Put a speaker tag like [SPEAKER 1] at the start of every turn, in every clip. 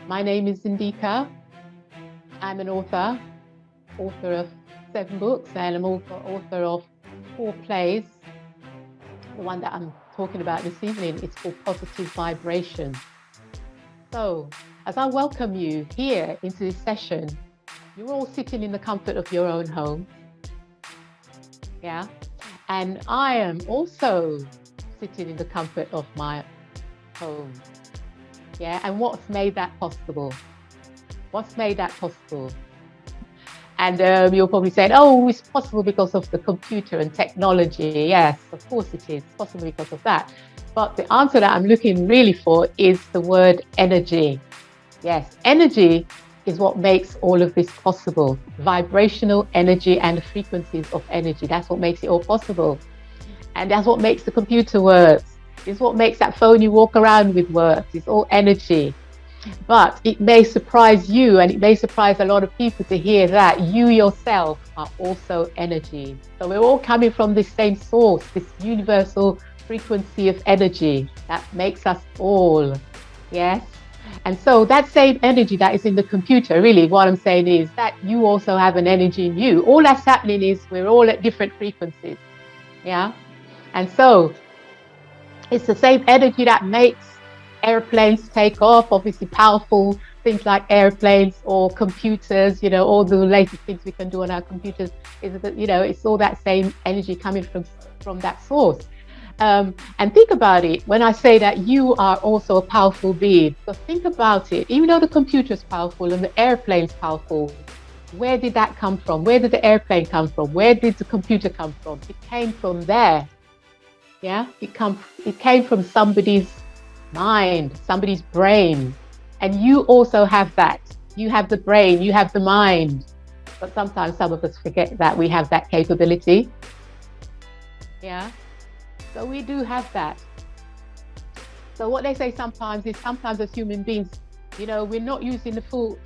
[SPEAKER 1] My name is Indika. I'm an author of 7 books, and I'm also author of 4 plays. The one that I'm talking about this evening is called Positive Vibration. So, as I welcome you here into this session, you're all sitting in the comfort of your own home. Yeah. And I am also sitting in the comfort of my home. Yeah. And what's made that possible? What's made that possible? And you'll probably say, oh, it's possible because of the computer and technology. Yes, of course it is possible because of that. But the answer that I'm looking really for is the word energy. Yes, energy is what makes all of this possible. Vibrational energy and frequencies of energy. That's what makes it all possible. And that's what makes the computer work. It's what makes that phone you walk around with work. It's all energy. But it may surprise you, and it may surprise a lot of people to hear that you yourself are also energy. So we're all coming from this same source, this universal frequency of energy that makes us all. Yes. And so that same energy that is in the computer, really what I'm saying is that you also have an energy in you. All that's happening is we're all at different frequencies. Yeah. And so it's the same energy that makes airplanes take off, obviously powerful things like airplanes or computers, all the latest things we can do on our computers is that, it's all that same energy coming from that source. And think about it, when I say that you are also a powerful being, so think about it, even though the computer is powerful and the airplane's powerful, where did that come from? Where did the airplane come from? Where did the computer come from? It came from there. Yeah, it came from somebody's mind, somebody's brain. And you also have that. You have the brain, you have the mind. But sometimes some of us forget that we have that capability. Yeah. So we do have that. So what they say sometimes is sometimes as human beings, we're not using the full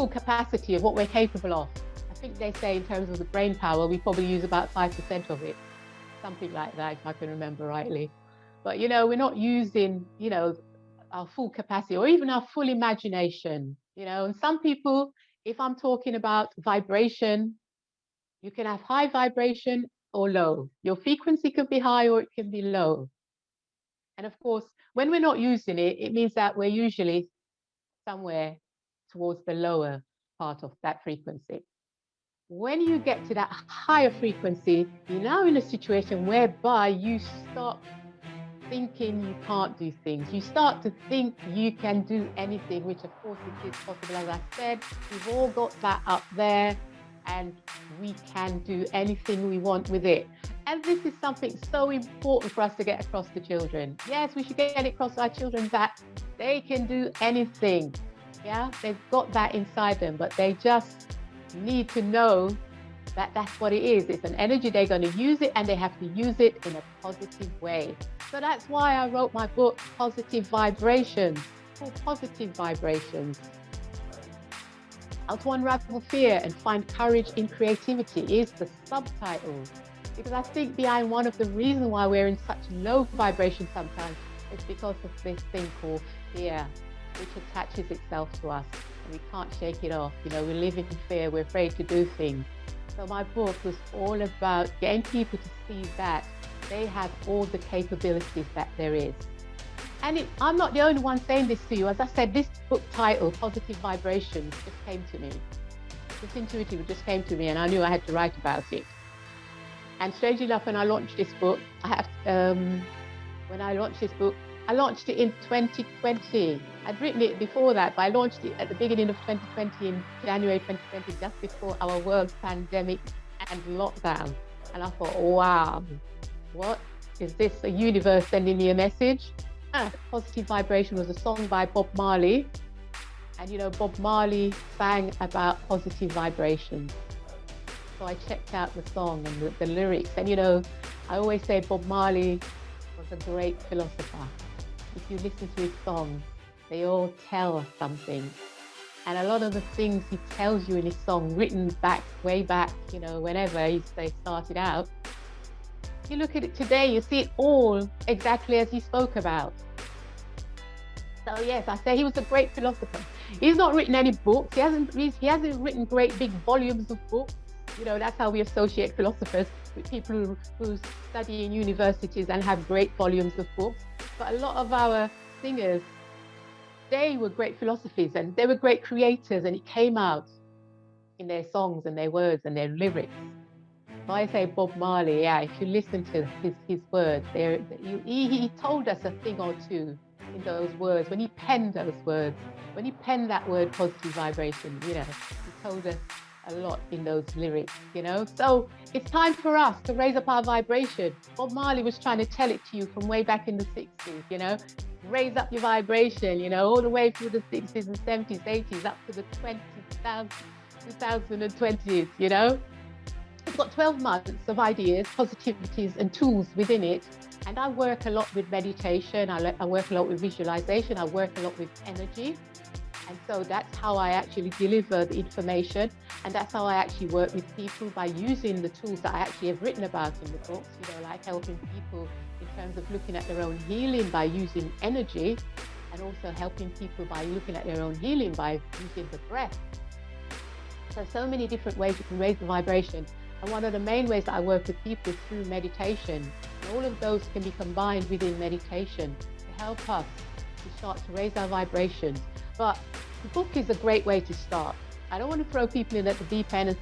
[SPEAKER 1] capacity of what we're capable of. I think they say in terms of the brain power, we probably use about 5% of it. Something like that, if I can remember rightly. But, we're not using, our full capacity or even our full imagination, and some people, if I'm talking about vibration, you can have high vibration or low. Your frequency can be high or it can be low. And of course, when we're not using it, it means that we're usually somewhere towards the lower part of that frequency. When you get to that higher frequency, you're now in a situation whereby you stop thinking you can't do things. You start to think you can do anything, which of course it is possible. As I said, we've all got that up there and we can do anything we want with it. And this is something so important for us to get across to children. Yes, we should get it across to our children that they can do anything. Yeah, they've got that inside them, but they just need to know that that's what it is. It's an energy. They're going to use it and they have to use it in a positive way. So that's why I wrote my book, Positive Vibrations, for positive vibrations. How to unravel fear and find courage in creativity is the subtitle. Because I think behind one of the reasons why we're in such low vibration sometimes is because of this thing called fear, which attaches itself to us and we can't shake it off. We live in fear, we're afraid to do things. So my book was all about getting people to see that they have all the capabilities that there is. And I'm not the only one saying this to you. As I said, this book title, Positive Vibrations, just came to me. This intuitively just came to me and I knew I had to write about it. And strangely enough, when I launched this book, I launched it in 2020. I'd written it before that, but I launched it at the beginning of 2020, in January 2020, just before our world pandemic and lockdown. And I thought, wow, what is this? A universe sending me a message? Positive Vibration was a song by Bob Marley. And Bob Marley sang about positive vibrations. So I checked out the song and the lyrics. And I always say Bob Marley was a great philosopher. If you listen to his songs, they all tell us something. And a lot of the things he tells you in his song, written way back, whenever they started out, you look at it today, you see it all exactly as he spoke about. So yes, I say he was a great philosopher. He's not written any books. He hasn't written great big volumes of books. That's how we associate philosophers with people who study in universities and have great volumes of books. But a lot of our singers, they were great philosophies and they were great creators, and it came out in their songs and their words and their lyrics. So I say Bob Marley, yeah, if you listen to his words, he told us a thing or two in those words. When he penned those words, when he penned that word positive vibration, he told us a lot in those lyrics, So it's time for us to raise up our vibration. Bob Marley was trying to tell it to you from way back in the 60s, raise up your vibration, all the way through the 60s and 70s, 80s, up to the 2020s, It's got 12 months of ideas, positivities and tools within it. And I work a lot with meditation. I work a lot with visualization. I work a lot with energy. And so that's how I actually deliver the information. And that's how I actually work with people, by using the tools that I actually have written about in the books, like helping people in terms of looking at their own healing by using energy, and also helping people by looking at their own healing by using the breath. So many different ways you can raise the vibration. And one of the main ways that I work with people is through meditation. And all of those can be combined within meditation to help us to start to raise our vibrations. But the book is a great way to start. I don't want to throw people in at the deep end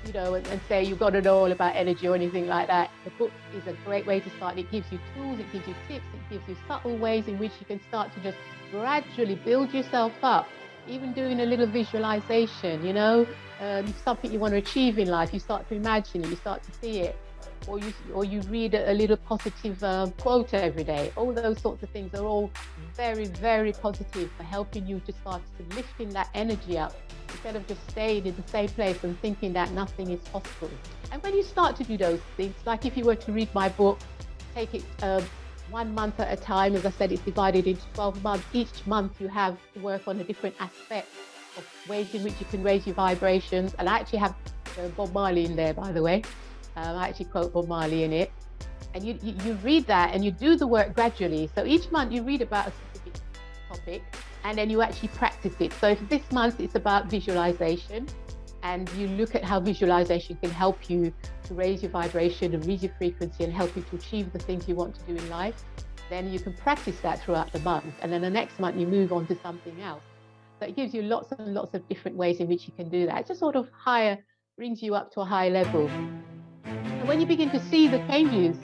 [SPEAKER 1] and say you've got to know all about energy or anything like that. The book is a great way to start. It gives you tools, it gives you tips, it gives you subtle ways in which you can start to just gradually build yourself up. Even doing a little visualization, something you want to achieve in life, you start to imagine it, you start to see it, or you read a little positive quote every day. All those sorts of things are all very, very positive for helping you to start to lifting that energy up, instead of just staying in the same place and thinking that nothing is possible. And when you start to do those things, like if you were to read my book, take it 1 month at a time. As I said, it's divided into 12 months. Each month you have to work on a different aspect of ways in which you can raise your vibrations. And I actually have Bob Marley in there, by the way. I actually quote Bob Marley in it. And you read that and you do the work gradually. So each month you read about a specific topic and then you actually practice it. So if this month it's about visualization, and you look at how visualization can help you to raise your vibration and raise your frequency and help you to achieve the things you want to do in life, then you can practice that throughout the month. And then the next month you move on to something else. So it gives you lots and lots of different ways in which you can do that. It just sort of brings you up to a higher level. And when you begin to see the changes,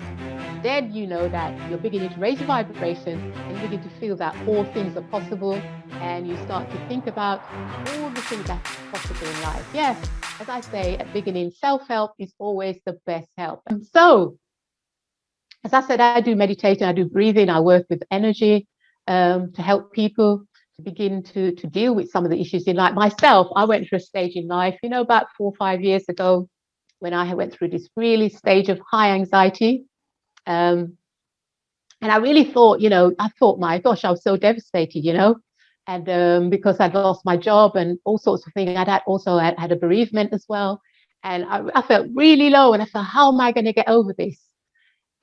[SPEAKER 1] then you know that you're beginning to raise your vibration and you begin to feel that all things are possible, and you start to think about all the things that's possible in life. Yes, as I say at the beginning, self-help is always the best help. And so, as I said, I do meditation, I do breathing, I work with energy to help people to begin to deal with some of the issues in life. Myself, I went through a stage in life, about 4 or 5 years ago, when I went through this really stage of high anxiety. And I really thought, my gosh, I was so devastated, and because I'd lost my job and all sorts of things. I had a bereavement as well. And I felt really low, and I thought, how am I going to get over this?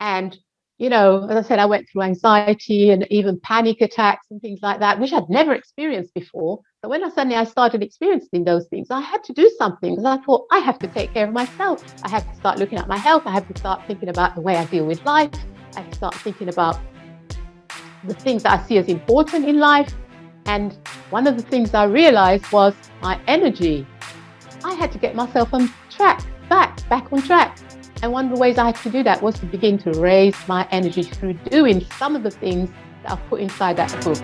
[SPEAKER 1] And, as I said, I went through anxiety and even panic attacks and things like that, which I'd never experienced before. So when I started experiencing those things, I had to do something, because I thought, I have to take care of myself. I have to start looking at my health. I have to start thinking about the way I deal with life. I have to start thinking about the things that I see as important in life. And one of the things I realized was my energy. I had to get myself on track, back on track. And one of the ways I had to do that was to begin to raise my energy through doing some of the things that I've put inside that book.